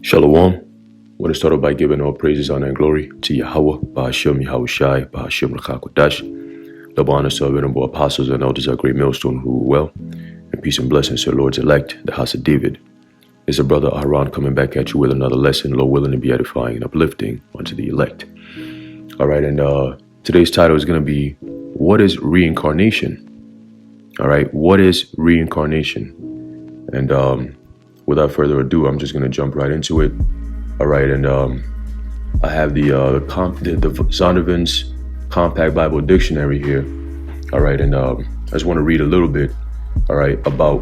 Shalom. I want to start off by giving all praises, honor, and glory to Yahweh, Bahashem, Yahushai, Bahashem, Rakakwadash. Double honor to our venerable apostles and elders, our great millstone who rule well. And peace and blessings to our Lord's elect, the house of David. It's a brother Aaron coming back at you with another lesson, Lord willing to be edifying and uplifting unto the elect. All right, and today's title is going to be, what is reincarnation? All right, what is reincarnation? And without further ado, I'm just going to jump right into it. All right, and I have the Zondervan's Compact Bible Dictionary here. All right, and I just want to read a little bit, all right, about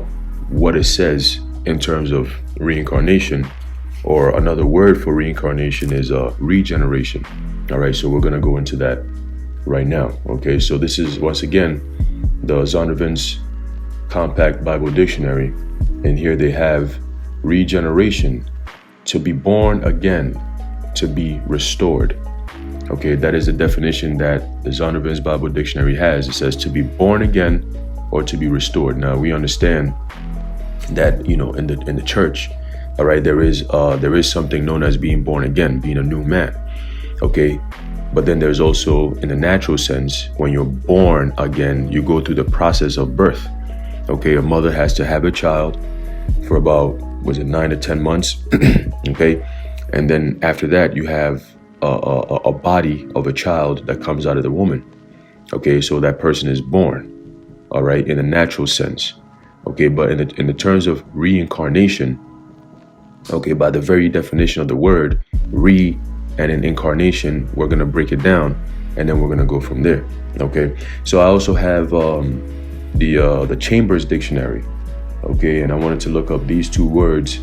what it says in terms of reincarnation, or another word for reincarnation is regeneration. All right, so we're going to go into that right now. Okay, so this is, once again, the Zondervan's Compact Bible Dictionary, and here they have regeneration: to be born again, to be restored. Okay, that is the definition that the Zondervan's Bible Dictionary has. It says to be born again or to be restored. Now we understand that, you know, in the church, all right, there is something known as being born again, being a new man. Okay, but then there's also, in the natural sense, when you're born again, you go through the process of birth. Okay, a mother has to have a child for about, 9 to 10 months. Okay, and then after that you have a body of a child that comes out of the woman. Okay, so that person is born, all right, in a natural sense. Okay, but in the terms of reincarnation, okay, by the very definition of the word re and in incarnation, we're going to break it down and then we're going to go from there. Okay, so I also have the Chambers Dictionary. Okay, and I wanted to look up these two words,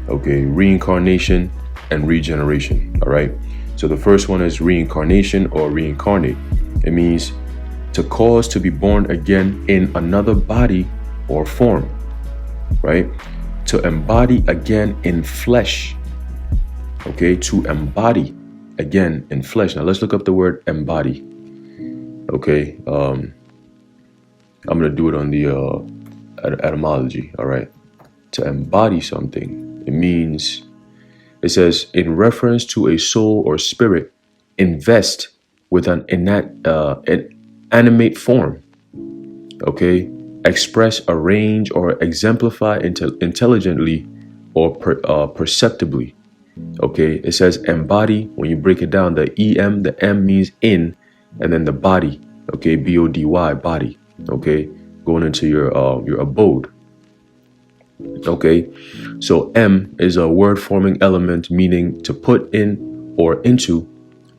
okay, reincarnation and regeneration. All right, so the first one is reincarnation or reincarnate. It means to cause to be born again in another body or form, right? To embody again in flesh. Okay, to embody again in flesh. Now let's look up the word embody. Okay, I'm gonna do it on the etymology. All right, to embody something, it means, it says, in reference to a soul or spirit, invest with an animate form. Okay, express, arrange, or exemplify intelligently or perceptibly. Okay, it says embody. When you break it down, the M means in, and then the body. Okay, B-O-D-Y, body. Okay, going into your abode. Okay, so M is a word forming element meaning to put in or into,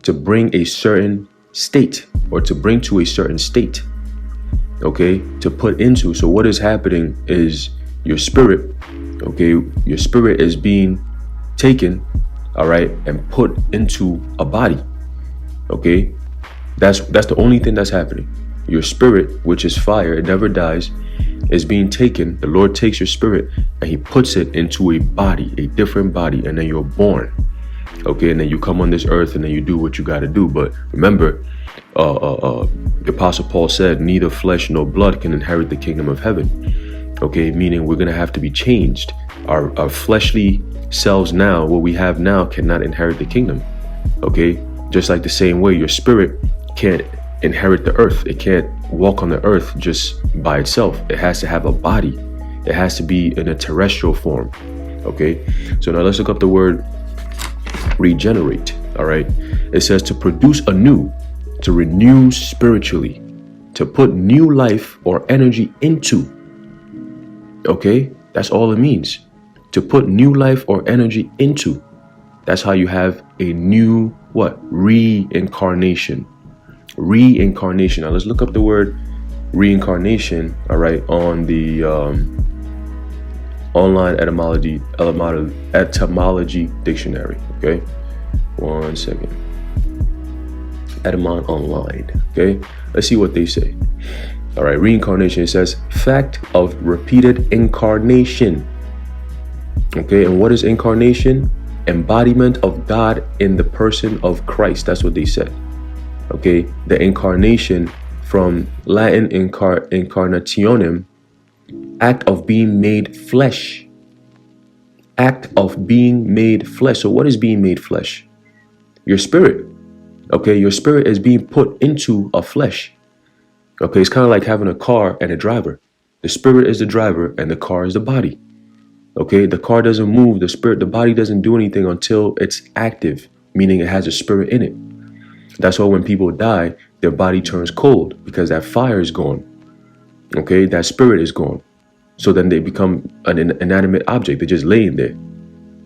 to bring a certain state, or to bring to a certain state. Okay, to put into. So what is happening is your spirit, okay, your spirit is being taken, all right, and put into a body. Okay, that's the only thing that's happening. Your spirit, which is fire, it never dies, is being taken. The Lord takes your spirit and he puts it into a body, a different body, and then you're born. Okay, and then you come on this earth and then you do what you got to do. But remember, the Apostle Paul said, neither flesh nor blood can inherit the kingdom of heaven. Okay, meaning we're going to have to be changed. Our fleshly selves now, what we have now, cannot inherit the kingdom. Okay, just like the same way your spirit can't inherit the earth. It can't walk on the earth just by itself. It has to have a body. It has to be in a terrestrial form. Okay, so now let's look up the word regenerate. All right, it says to produce anew, to renew spiritually, to put new life or energy into. Okay, that's all it means, to put new life or energy into. That's how you have a new what? Reincarnation. Reincarnation. Now let's look up the word reincarnation, all right, on the online etymology dictionary. Okay, one second. Etymon online. Okay, let's see what they say. All right, reincarnation, it says fact of repeated incarnation. Okay, and what is incarnation? Embodiment of God in the person of Christ. That's what they said. Okay, the incarnation, from Latin incarnationem, act of being made flesh. act of being made flesh. So what is being made flesh? Your spirit. Okay, your spirit is being put into a flesh. Okay, it's kind of like having a car and a driver. The spirit is the driver and the car is the body. Okay, the car doesn't move, the body doesn't do anything until it's active, meaning it has a spirit in it. That's why when people die, their body turns cold because that fire is gone. Okay, that spirit is gone. So then they become an inanimate object. They're just laying there.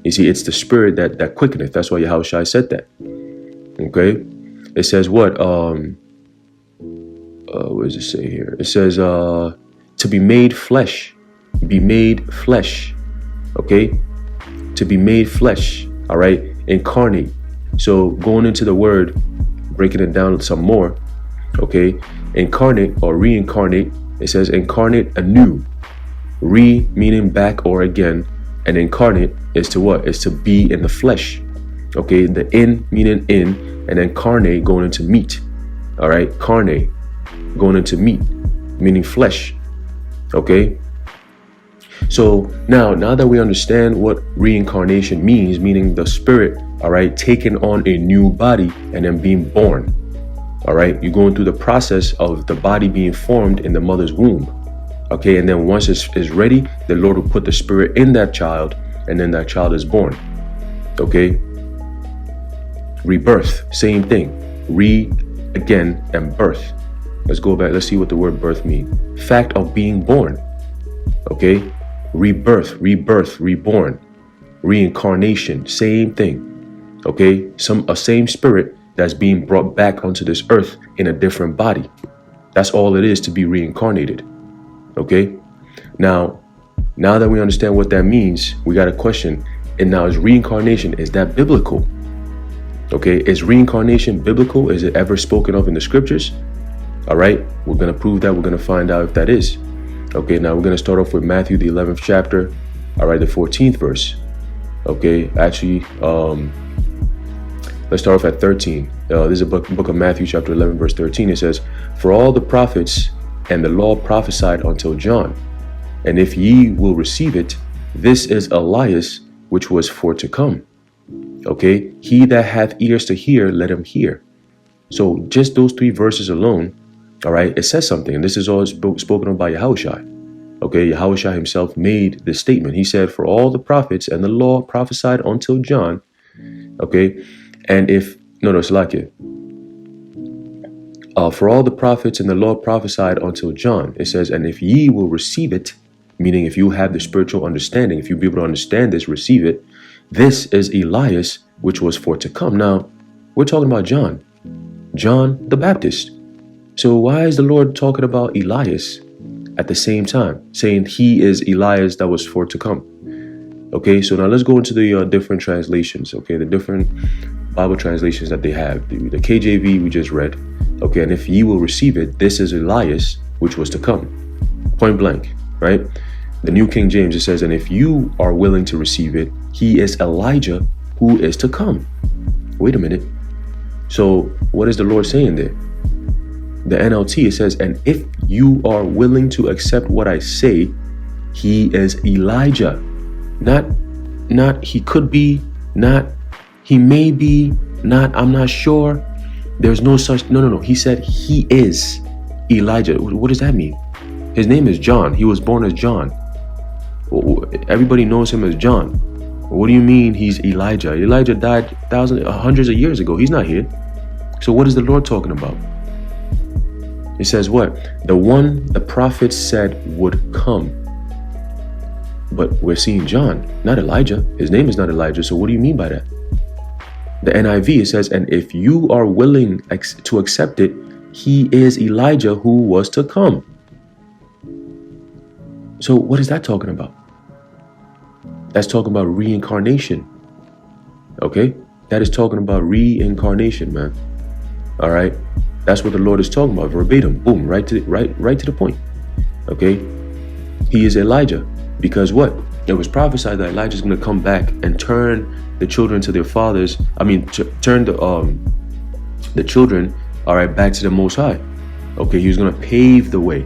You see, it's the spirit that quickeneth. That's why Yahushua said that. Okay, it says what? What does it say here? It says to be made flesh. Be made flesh. Okay, to be made flesh. All right, incarnate. So going into the word, breaking it down some more. Okay, incarnate or reincarnate. It says incarnate anew. Re meaning back or again, and incarnate is to what? Is to be in the flesh. Okay, the in meaning in, and then carne going into meat. All right, carne going into meat, meaning flesh. Okay. So now that we understand what reincarnation means, meaning the spirit, all right, taking on a new body and then being born. All right, you're going through the process of the body being formed in the mother's womb. Okay, and then once it's ready, the Lord will put the spirit in that child, and then that child is born. Okay, rebirth, same thing. Re again and birth. Let's go back. Let's see what the word birth means. Fact of being born. Okay, rebirth, reborn, reincarnation, same thing. Okay, a same spirit that's being brought back onto this earth in a different body. That's all it is to be reincarnated. Okay, now that we understand what that means, we got a question. And now, is reincarnation, is that biblical? Okay, is reincarnation biblical? Is it ever spoken of in the scriptures? All right, we're going to prove that. We're going to find out if that is. Okay, now we're going to start off with Matthew, the 11th chapter. All right, the 14th verse. Okay, actually, let's start off at 13. This is a book of Matthew, chapter 11, verse 13. It says, "For all the prophets and the law prophesied until John. And if ye will receive it, this is Elias, which was for to come. Okay, he that hath ears to hear, let him hear." So just those three verses alone, all right, it says something. And this is all spoken of by Yahushua. Okay, Yahushua himself made this statement. He said, "For all the prophets and the law prophesied until John." Okay, and if, it's like it. For all the prophets and the law prophesied until John, it says, "And if ye will receive it," meaning if you have the spiritual understanding, if you be able to understand this, receive it, "this is Elias, which was for to come." Now, we're talking about John the Baptist. So why is the Lord talking about Elias at the same time, saying he is Elias that was for to come? Okay, so now let's go into the different translations. Okay, the different Bible translations that they have. The KJV we just read. Okay, and if ye will receive it, this is Elias, which was to come. Point blank, right? The New King James, it says, "And if you are willing to receive it, he is Elijah who is to come." Wait a minute. So what is the Lord saying there? The NLT, it says, "And if you are willing to accept what I say, he is Elijah." Not he could be, not he may be, not I'm not sure. There's no such, no. He said he is Elijah. What does that mean? His name is John. He was born as John. Everybody knows him as John. What do you mean he's Elijah? Elijah died hundreds of years ago. He's not here. So what is the Lord talking about? It says what? The one the prophets said would come. But we're seeing John, not Elijah. His name is not Elijah. So what do you mean by that? The NIV, it says, "And if you are willing to accept it, he is Elijah who was to come." So what is that talking about? That's talking about reincarnation. Okay? That is talking about reincarnation, man. All right? That's what the Lord is talking about, verbatim. Boom, right to the point. Okay? He is Elijah. Because what? It was prophesied that Elijah is going to come back and turn the children to their fathers. Turn the children, all right, back to the Most High. Okay, he was going to pave the way,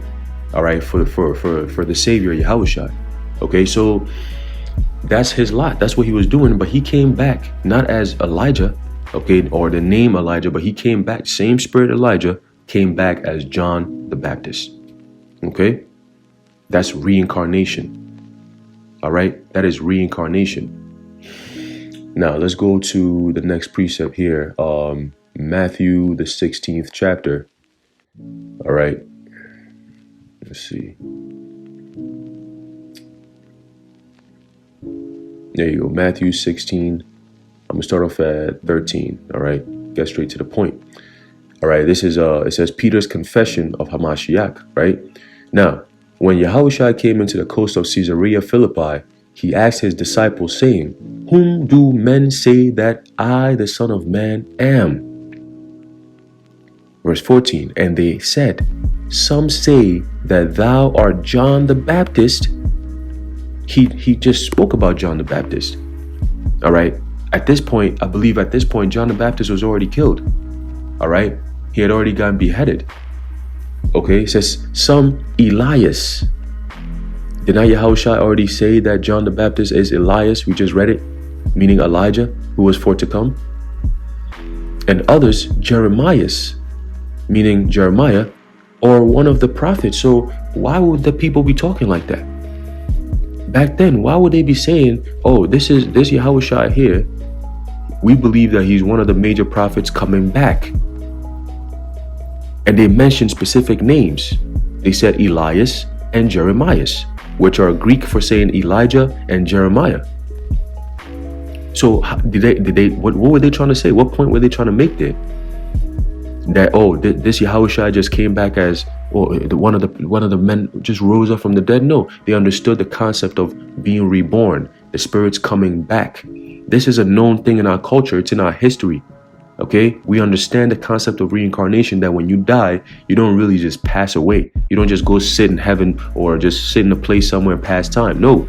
all right, for the Savior Yahushua. Okay, so That's his lot. That's what he was doing. But he came back not as Elijah, okay, or the name Elijah, but he came back. Same spirit Elijah came back as John the Baptist. Okay, that's reincarnation. All right, that is reincarnation. Now let's go to the next precept here. Matthew the 16th chapter. All right. Let's see. There you go. Matthew 16. I'm gonna start off at 13. All right. Get straight to the point. All right. This is it says Peter's confession of Hamashiach. Right. Now, when Yahushua came into the coast of Caesarea Philippi, he asked his disciples, saying, "Whom do men say that I, the Son of Man, am?" Verse 14, and they said, "Some say that thou art John the Baptist." He just spoke about John the Baptist. All right. At this point, I believe at this point, John the Baptist was already killed. All right. He had already gotten beheaded. Okay. It says, some Elias. Did not Yahushua already say that John the Baptist is Elias? We just read it, meaning Elijah, who was for to come. And others, Jeremias, meaning Jeremiah, or one of the prophets. So why would the people be talking like that? Back then, why would they be saying, oh, this Yahushua here, we believe that he's one of the major prophets coming back. And they mentioned specific names. They said Elias and Jeremias, which are Greek for saying Elijah and Jeremiah. So what were they trying to say? What point were they trying to make there? That, oh, this Yahushua just came back as, or one of the men just rose up from the dead? No, they understood the concept of being reborn, the spirits coming back. This is a known thing in our culture. It's in our history. Okay, we understand the concept of reincarnation, that when you die, you don't really just pass away. You don't just go sit in heaven or just sit in a place somewhere and pass time. No.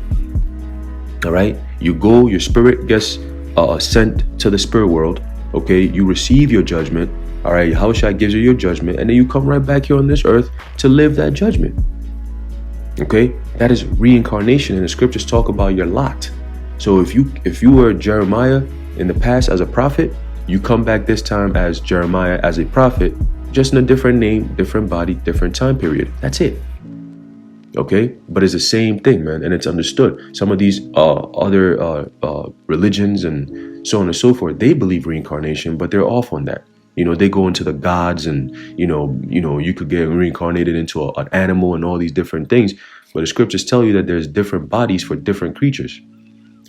All right, you go, your spirit gets sent to the spirit world. Okay, you receive your judgment. All right, Yahushua gives you your judgment, and then you come right back here on this earth to live that judgment. Okay, that is reincarnation, and the scriptures talk about your lot. So if you were Jeremiah in the past as a prophet, you come back this time as Jeremiah as a prophet, just in a different name, different body, different time period. That's it. Okay, but it's the same thing, man, and it's understood. Some of these other religions and so on and so forth, they believe reincarnation, but they're off on that. You know, they go into the gods, and you know, you could get reincarnated into an animal and all these different things. But the scriptures tell you that there's different bodies for different creatures.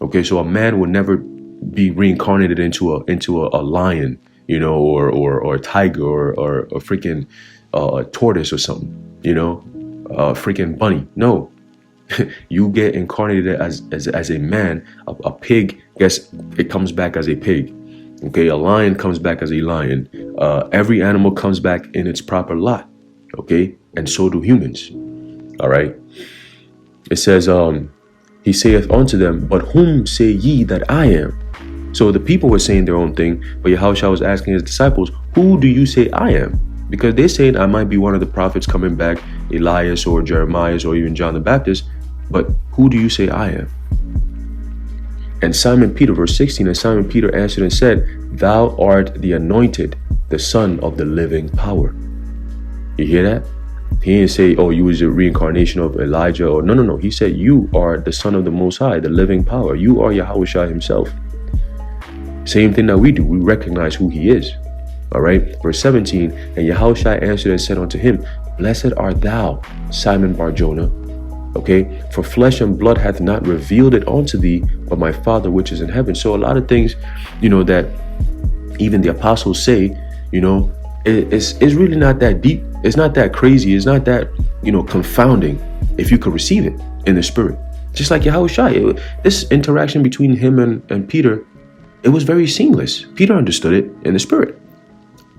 Okay, so a man would never be reincarnated into a lion, you know, or a tiger or a freaking tortoise or something, you know, a freaking bunny. No, you get incarnated as a man. A pig, guess it comes back as a pig. Okay, a lion comes back as a lion. Every animal comes back in its proper lot. Okay, and so do humans. All right. It says, he saith unto them, but whom say ye that I am? So the people were saying their own thing, but Yahushua was asking his disciples, who do you say I am? Because they're saying I might be one of the prophets coming back, Elias or Jeremiah or even John the Baptist, but who do you say I am? And Simon Peter, verse 16, and Simon Peter answered and said, thou art the anointed, the Son of the living power. You hear that? He didn't say, oh, you was a reincarnation of Elijah, or no. He said, you are the Son of the Most High, the living power. You are Yahushua himself. Same thing that we do. We recognize who he is. All right. Verse 17, and Yahushua answered and said unto him, blessed art thou, Simon Bar-Jonah. Okay, for flesh and blood hath not revealed it unto thee, but my Father which is in heaven. So a lot of things, you know, that even the apostles say, you know, it's really not that deep. It's not that crazy. It's not that, you know, confounding if you could receive it in the spirit. Just like Yahushua, this interaction between him and Peter, it was very seamless. Peter understood it in the spirit.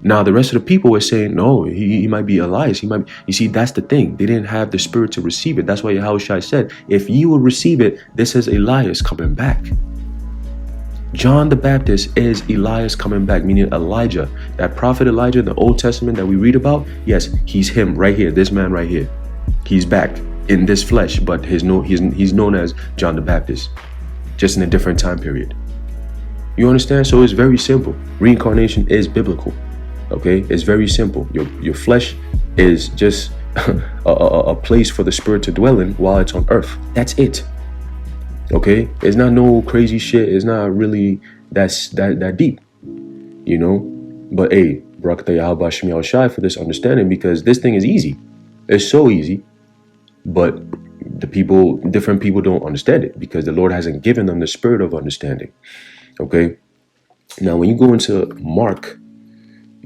Now, the rest of the people were saying, no, he might be Elias. You see, that's the thing. They didn't have the spirit to receive it. That's why Yahushua said, if you will receive it, this is Elias coming back. John the Baptist is Elias coming back, meaning Elijah. That prophet Elijah in the Old Testament that we read about, yes, he's him right here, this man right here. He's back in this flesh, but he's known as John the Baptist. just in a different time period. You understand? So it's very simple. Reincarnation is biblical. Okay, it's very simple. Your flesh is just a place for the spirit to dwell in while it's on earth. That's it. Okay, it's not no crazy shit. It's not really that deep, you know. But hey, Barakatah Yahweh Shemi Al Shai for this understanding, because this thing is easy. It's so easy, but different people don't understand it because the Lord hasn't given them the spirit of understanding. Okay, now when you go into Mark,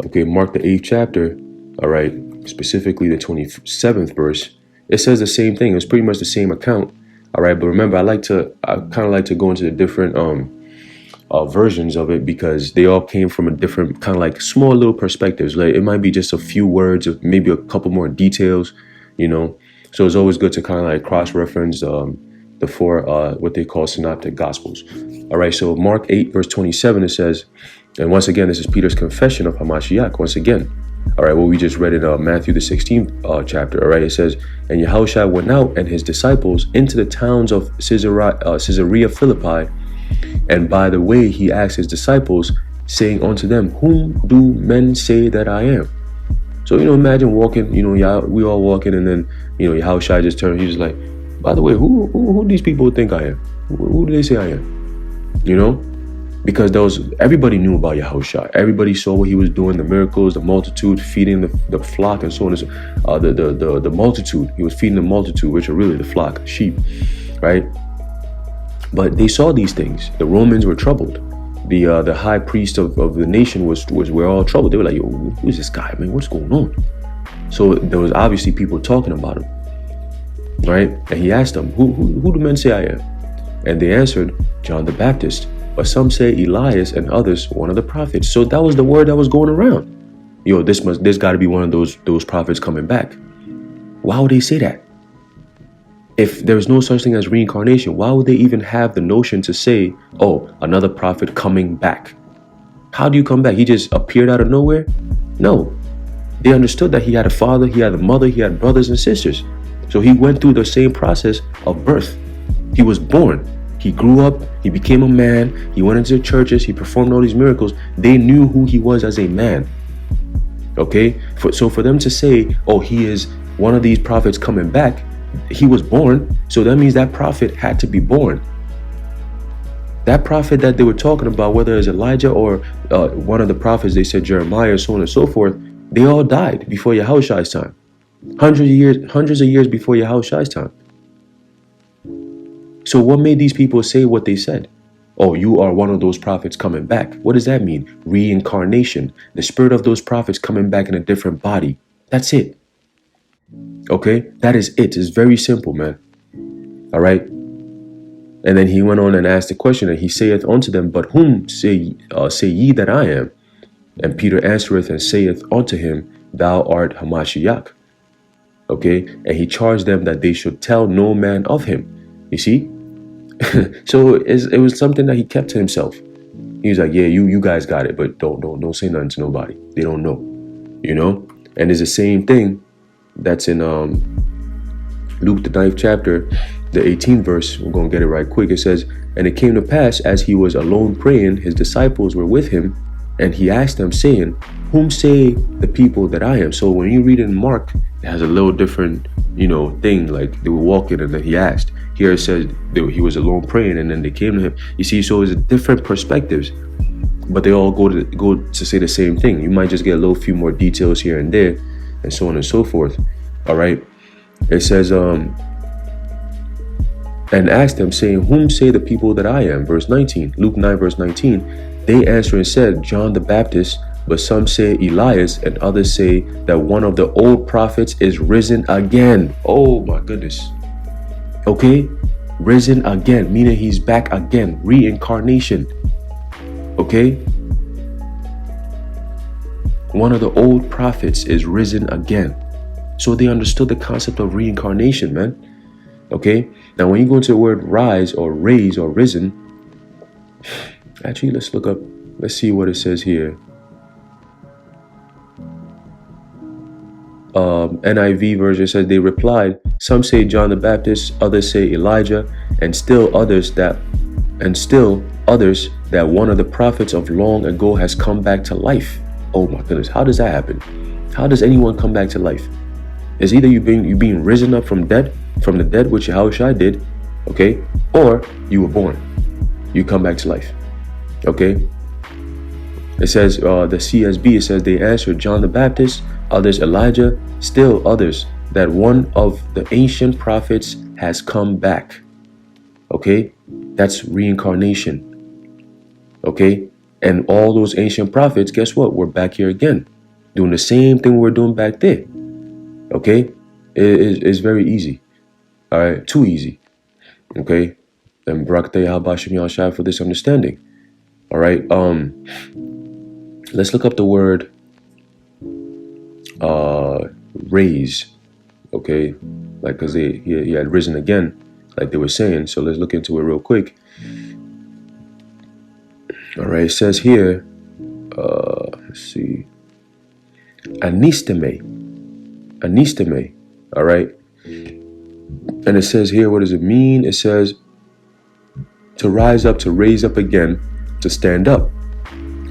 Mark the 8th chapter, all right, specifically the 27th verse, it says the same thing. It's pretty much the same account, all right. But remember, I kind of like to go into the different versions of it because they all came from a different kind of like small little perspectives. Like it might be just a few words, or maybe a couple more details, you know. So it's always good to kind of like cross-reference the four what they call synoptic gospels. All right, so Mark 8 verse 27, it says, and once again, this is Peter's confession of Hamashiach once again. All right, what we just read in Matthew the 16th chapter. All right, it says, and Yahushua went out and his disciples into the towns of Caesarea Philippi, and by the way he asked his disciples, saying unto them, whom do men say that I am? So, you know, imagine walking, you know, we all walking, and then, you know, Yahushua just turned, he's like, by the way, who these people think I am? Who do they say I am? You know? Because everybody knew about Yahushua. Everybody saw what he was doing, the miracles, the multitude, feeding the flock, and so on and so the multitude. He was feeding the multitude, which are really the flock, sheep, right? But they saw these things. The Romans were troubled. The high priest of the nation were all troubled. They were like, yo, who is this guy, man? What's going on? So there was obviously people talking about him, right? And he asked them, who do men say I am? And they answered, John the Baptist. But some say Elias, and others one of the prophets. So that was the word that was going around. Yo, there's got to be one of those prophets coming back. Why would they say that? If there's no such thing as reincarnation, why would they even have the notion to say, oh, another prophet coming back? How do you come back? He just appeared out of nowhere? No. They understood that he had a father, he had a mother, he had brothers and sisters. So he went through the same process of birth. He was born. He grew up, he became a man, he went into the churches, he performed all these miracles. They knew who he was as a man. Okay? So for them to say, oh, he is one of these prophets coming back, he was born, so that means that prophet had to be born. That prophet that they were talking about, whether it's Elijah or one of the prophets, they said Jeremiah, so on and so forth, they all died before Yahushua's time. Hundreds of years before Yahushua's time. So what made these people say what they said? Oh, you are one of those prophets coming back. What does that mean? Reincarnation. The spirit of those prophets coming back in a different body. That's it. Okay? That is it. It's very simple, man. All right? And then he went on and asked the question, and he saith unto them, but whom say ye that I am? And Peter answereth and saith unto him, thou art Hamashiach. Okay? And he charged them that they should tell no man of him. You see? So it was something that he kept to himself. He was like, yeah, you guys got it, but don't say nothing to nobody. They don't know. You know? And it's the same thing that's in Luke the 9th chapter, the 18th verse. We're going to get it right quick. It says, and it came to pass, as he was alone praying, his disciples were with him, and he asked them, saying, whom say the people that I am? So when you read in Mark, it has a little different, you know, thing. Like they were walking and then he asked. Here it says he was alone praying, and then they came to him. You see, so it's different perspectives, but they all go to say the same thing. You might just get a little few more details here and there, and so on and so forth. All right. It says, and asked them, saying, whom say the people that I am? Verse 19, Luke 9, verse 19. They answered and said, John the Baptist, but some say Elias, and others say that one of the old prophets is risen again. Oh my goodness. Okay, risen again, meaning he's back again. Reincarnation. Okay, one of the old prophets is risen again. So they understood the concept of reincarnation, man. Okay, now when you go into the word rise or raise or risen, actually let's see what it says here. NIV version says, they replied, some say John the Baptist, others say Elijah, and still others that And still others that one of the prophets of long ago has come back to life. Oh my goodness, how does that happen? How does anyone come back to life? It's either you being risen up from the dead, which Yahushua did, okay, or you were born. You come back to life. Okay. It says the CSB, it says they answered John the Baptist, others Elijah, still others that one of the ancient prophets has come back. Okay, that's reincarnation. Okay, and all those ancient prophets, guess what? We're back here again, doing the same thing we're doing back there. Okay, it's very easy. All right, too easy. Okay, and Brakte Habashim Yashai for this understanding. All right, let's look up the word raise. Okay, like because he had risen again, like they were saying. So let's look into it real quick. All right, it says here, let's see, anisteme. All right, and it says here, what does it mean? It says to rise up, to raise up again, to stand up.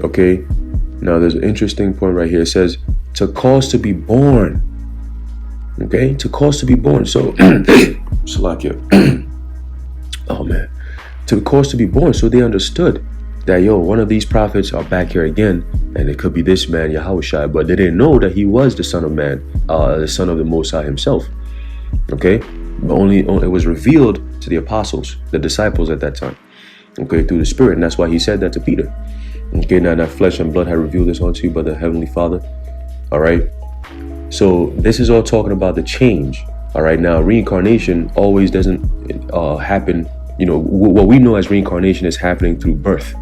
Okay, now there's an interesting point right here. It says to cause to be born. Okay, to cause to be born. So, Salakia. Oh man, to cause to be born. So they understood that, one of these prophets are back here again, and it could be this man, Yahushua, but they didn't know that he was the Son of Man, the Son of the Most High himself. Okay, but only it was revealed to the apostles, the disciples at that time. Okay, through the Spirit, and that's why he said that to Peter. Okay, now that flesh and blood had revealed this unto you by the Heavenly Father. All right. So this is all talking about the change. All right. Now reincarnation always doesn't happen. What we know as reincarnation is happening through birth.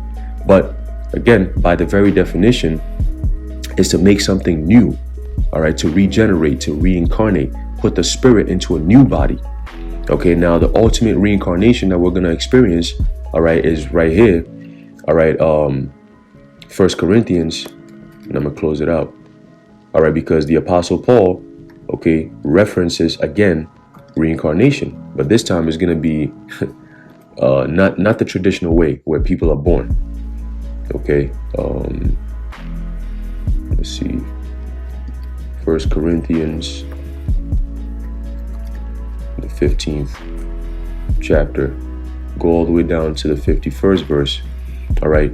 But again, by the very definition, is to make something new. All right. To regenerate, to reincarnate, put the spirit into a new body. Okay. Now the ultimate reincarnation that we're going to experience, all right, is right here. All right. 1 Corinthians, and I'm going to close it out. All right, because the Apostle Paul, okay, references again reincarnation, but this time it's going to be not the traditional way where people are born. Okay, let's see, 1 Corinthians, the 15th chapter, go all the way down to the 51st verse. All right,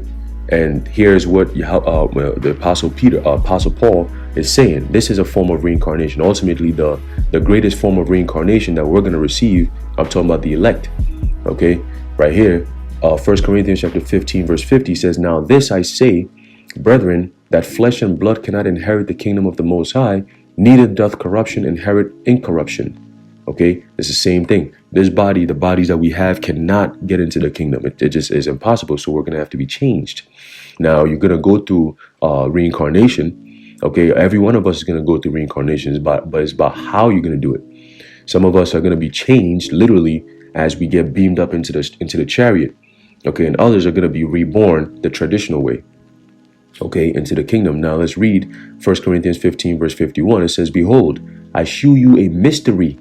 and here's what the Apostle Paul is saying. This is a form of reincarnation. Ultimately, the greatest form of reincarnation that we're going to receive, I'm talking about the elect. Okay, right here, 1 Corinthians chapter 15, verse 50 says, now this I say, brethren, that flesh and blood cannot inherit the kingdom of the Most High, neither doth corruption inherit incorruption. Okay, it's the same thing. This body, the bodies that we have, cannot get into the kingdom. It just is impossible. So we're going to have to be changed. Now you're going to go through reincarnation. Okay, every one of us is going to go through reincarnation, but it's about how you're going to do it. Some of us are going to be changed literally as we get beamed up into the chariot. Okay, and others are going to be reborn the traditional way. Okay, into the kingdom. Now let's read 1 Corinthians 15, verse 51. It says, behold, I shew you a mystery.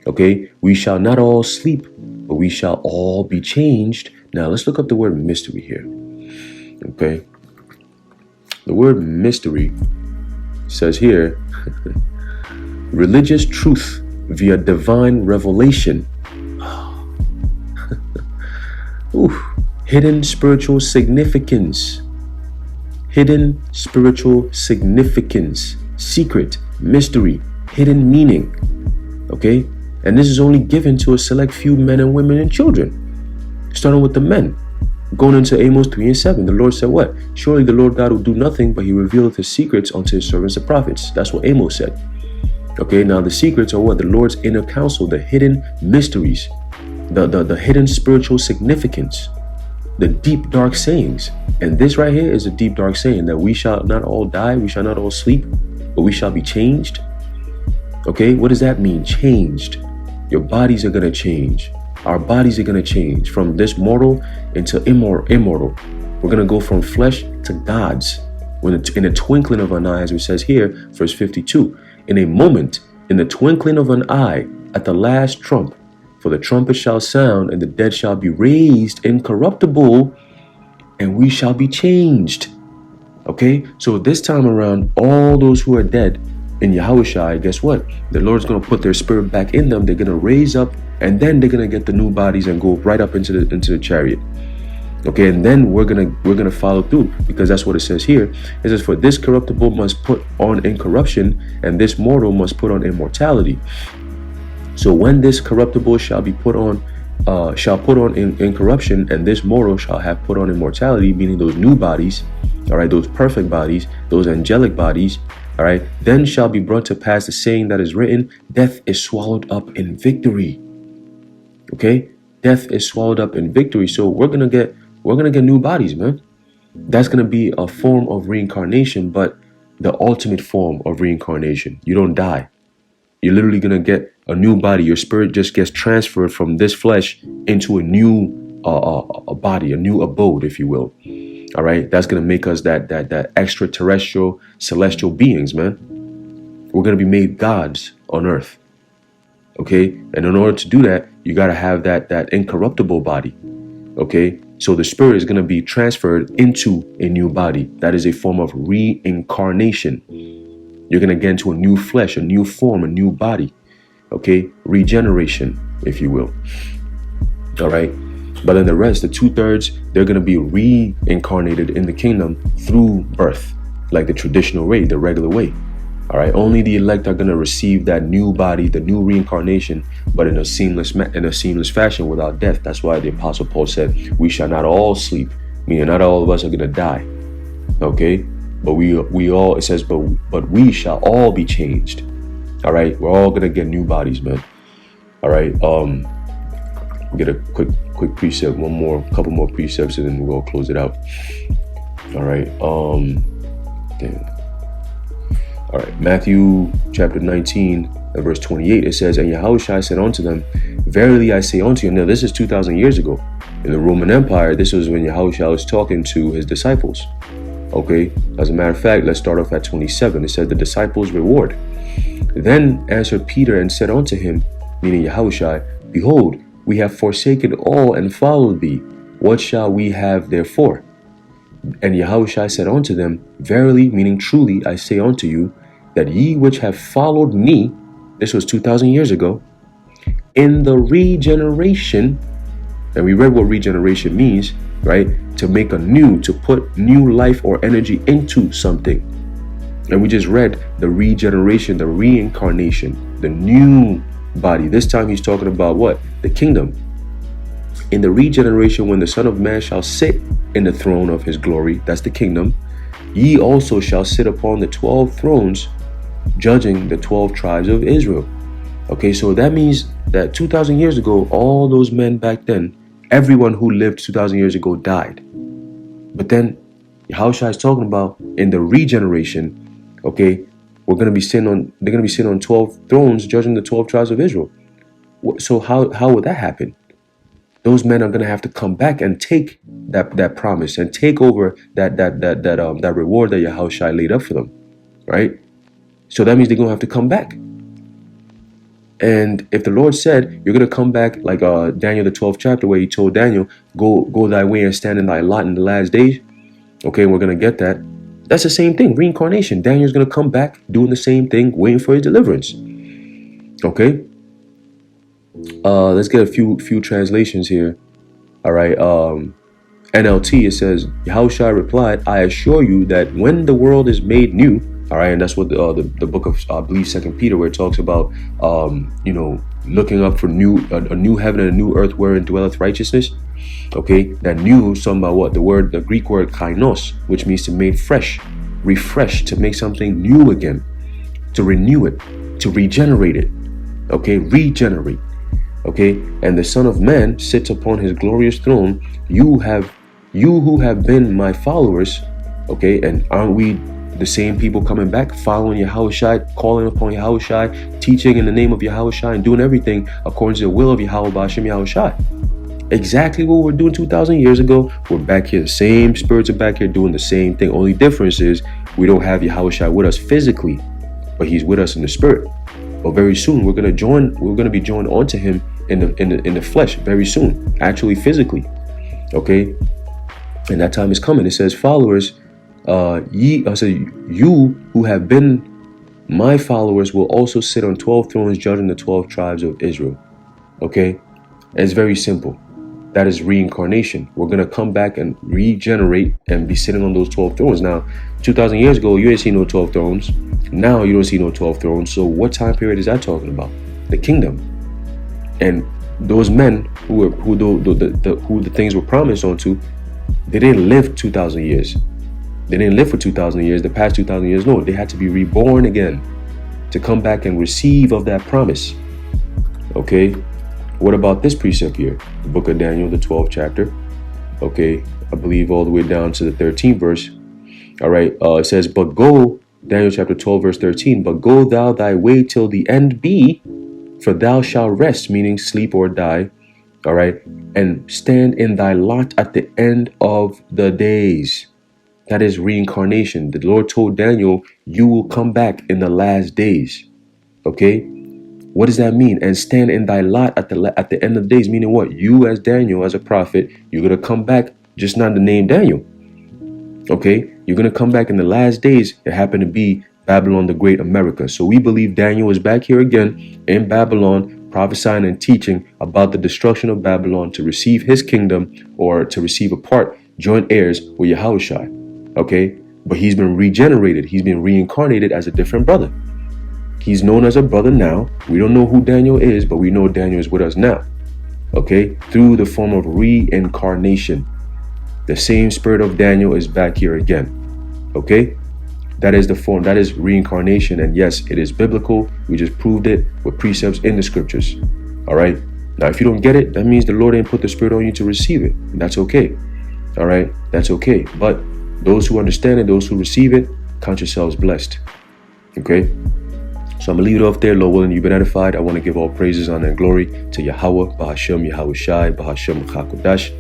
Okay, we shall not all sleep, but we shall all be changed. Now let's look up the word mystery here. Okay, the word mystery says here, religious truth via divine revelation. Ooh, hidden spiritual significance. Hidden spiritual significance. Secret, mystery, hidden meaning. Okay, and this is only given to a select few men and women and children. Starting with the men. Going into Amos 3 and 7, the Lord said what? Surely the Lord God will do nothing, but he revealeth his secrets unto his servants the prophets. That's what Amos said. Okay, now the secrets are what? The Lord's inner counsel, the hidden mysteries, the hidden spiritual significance, the deep dark sayings. And this right here is a deep dark saying, that we shall not all die, we shall not all sleep, but we shall be changed. Okay, what does that mean? Changed. Your bodies are going to change. Our bodies are going to change from this mortal into immortal. We're going to go from flesh to gods. In a twinkling of an eye, as it says here, verse 52, in a moment, in the twinkling of an eye, at the last trump, For the trumpet shall sound, and the dead shall be raised incorruptible, and we shall be changed. Okay, so this time around, all those who are dead in Yahushua, guess what? The Lord's going to put their spirit back in them. They're going to raise up, and then they're going to get the new bodies and go right up into the chariot. Okay, and then we're gonna follow through, because that's what it says here. It says, for this corruptible must put on incorruption, and this mortal must put on immortality. So when this corruptible shall put on incorruption, and this mortal shall have put on immortality, meaning those new bodies, all right, those perfect bodies, those angelic bodies, all right, then shall be brought to pass the saying that is written, death is swallowed up in victory. Okay, death is swallowed up in victory. So we're gonna get new bodies, man. That's gonna be a form of reincarnation, but the ultimate form of reincarnation. You don't die. You're literally gonna get a new body. Your spirit just gets transferred from this flesh into a new a body, a new abode, if you will. All right, that's gonna make us that extraterrestrial, celestial beings, man. We're gonna be made gods on earth. Okay, and in order to do that, you gotta have that incorruptible body. Okay, so the spirit is gonna be transferred into a new body. That is a form of reincarnation. You're gonna get into a new flesh, a new form, a new body. Okay, regeneration, if you will. All right, but then the rest, the 2/3, they're gonna be reincarnated in the kingdom through birth, like the traditional way, the regular way. All right, only the elect are gonna receive that new body, the new reincarnation, but in a seamless fashion without death. That's why the Apostle Paul said, "We shall not all sleep," meaning not all of us are gonna die. Okay, but we all, it says, but we shall all be changed. All right, we're all gonna get new bodies, man. All right, get a quick precept, couple more precepts, and then we'll close it out. All right, All right, Matthew chapter 19 and verse 28, it says, and Yahushua said unto them, verily I say unto you. Now this is 2,000 years ago. In the Roman Empire, this was when Yahushua was talking to his disciples. Okay, as a matter of fact, let's start off at 27. It says, the disciples' reward. Then answered Peter and said unto him, meaning Yahushua, behold, we have forsaken all and followed thee. What shall we have therefore? And Yahushua said unto them, verily, meaning truly, I say unto you, that ye which have followed me, this was 2,000 years ago, in the regeneration, and we read what regeneration means, right? To make anew, to put new life or energy into something. And we just read the regeneration, the reincarnation, the new body. This time he's talking about what? The kingdom. In the regeneration, when the Son of Man shall sit in the throne of his glory, that's the kingdom, ye also shall sit upon the 12 thrones, judging the 12 tribes of Israel. Okay, so that means that 2,000 years ago, all those men back then, everyone who lived 2,000 years ago died. But then Yahushua is talking about in the regeneration, okay, they're going to be sitting on 12 thrones, judging the 12 tribes of Israel. So how would that happen? Those men are going to have to come back and take that promise and take over that reward that Yahushua laid up for them, right? So that means they're going to have to come back. And if the Lord said you're going to come back, like Daniel the 12th chapter, where he told Daniel, go thy way and stand in thy lot in the last days. Okay, we're going to get that. That's the same thing, reincarnation. Daniel's going to come back doing the same thing, waiting for his deliverance. Okay. Let's get a few translations here. All right. NLT, it says, Yahushua replied, I assure you that when the world is made new, all right, and that's what the book of, I believe, 2 Peter, where it talks about, looking up for a new heaven and a new earth wherein dwelleth righteousness. Okay, that new is talking about what? The Greek word kainos, which means to make fresh, refresh, to make something new again, to renew it, to regenerate it. Okay, regenerate. Okay, and the Son of Man sits upon his glorious throne. You who have been my followers. Okay, and aren't we the same people coming back, following Yahushua, calling upon Yahushua, teaching in the name of Yahushua, and doing everything according to the will of Yahweh B'Ashem Yahushua? Exactly what we're doing 2,000 years ago. We're back here. The same spirits are back here doing the same thing. Only difference is we don't have Yahushua with us physically, but he's with us in the spirit. But very soon we're gonna be joined onto him in the flesh very soon, actually physically. Okay, and that time is coming. It says, followers, you who have been my followers will also sit on 12 thrones judging the 12 tribes of Israel. Okay, it's very simple. That is reincarnation. We're going to come back and regenerate and be sitting on those 12 thrones. Now, 2,000 years ago, you ain't seen no 12 thrones. Now you don't see no 12 thrones. So what time period is that talking about? The kingdom. And those men who the things were promised onto, they didn't live 2,000 years. They didn't live for 2,000 years, the past 2,000 years. No, they had to be reborn again to come back and receive of that promise. Okay, what about this precept here? The book of Daniel, the 12th chapter. Okay, I believe all the way down to the 13th verse. All right, it says, but go, Daniel chapter 12, verse 13, but go thou thy way till the end be, for thou shalt rest, meaning sleep or die. All right, and stand in thy lot at the end of the days. That is reincarnation. The Lord told Daniel, you will come back in the last days. Okay, what does that mean? And stand in thy lot at the end of the days, meaning what? You as Daniel, as a prophet, you're going to come back, just not the name Daniel. Okay, you're going to come back in the last days. It happened to be Babylon the Great America. So we believe Daniel is back here again in Babylon, prophesying and teaching about the destruction of Babylon to receive his kingdom, or to receive a part, joint heirs with Yahushua. Okay, but he's been regenerated. He's been reincarnated as a different brother. He's known as a brother now. We don't know who Daniel is, but we know Daniel is with us now. Okay, through the form of reincarnation. The same spirit of Daniel is back here again. Okay, that is the form, that is reincarnation. And yes, it is biblical. We just proved it with precepts in the scriptures. All right, now if you don't get it, that means the Lord ain't put the spirit on you to receive it. That's okay. All right, that's okay. But those who understand it, those who receive it, count yourselves blessed. Okay, so I'm gonna leave it off there. Lord willing, you've been edified. I want to give all praises, honor, and glory to Yahweh, Bahashem Yahushai, Bahashem Chakodash,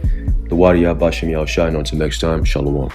the Wadi Yah, Bahashem Yahushai. And until next time, Shalom.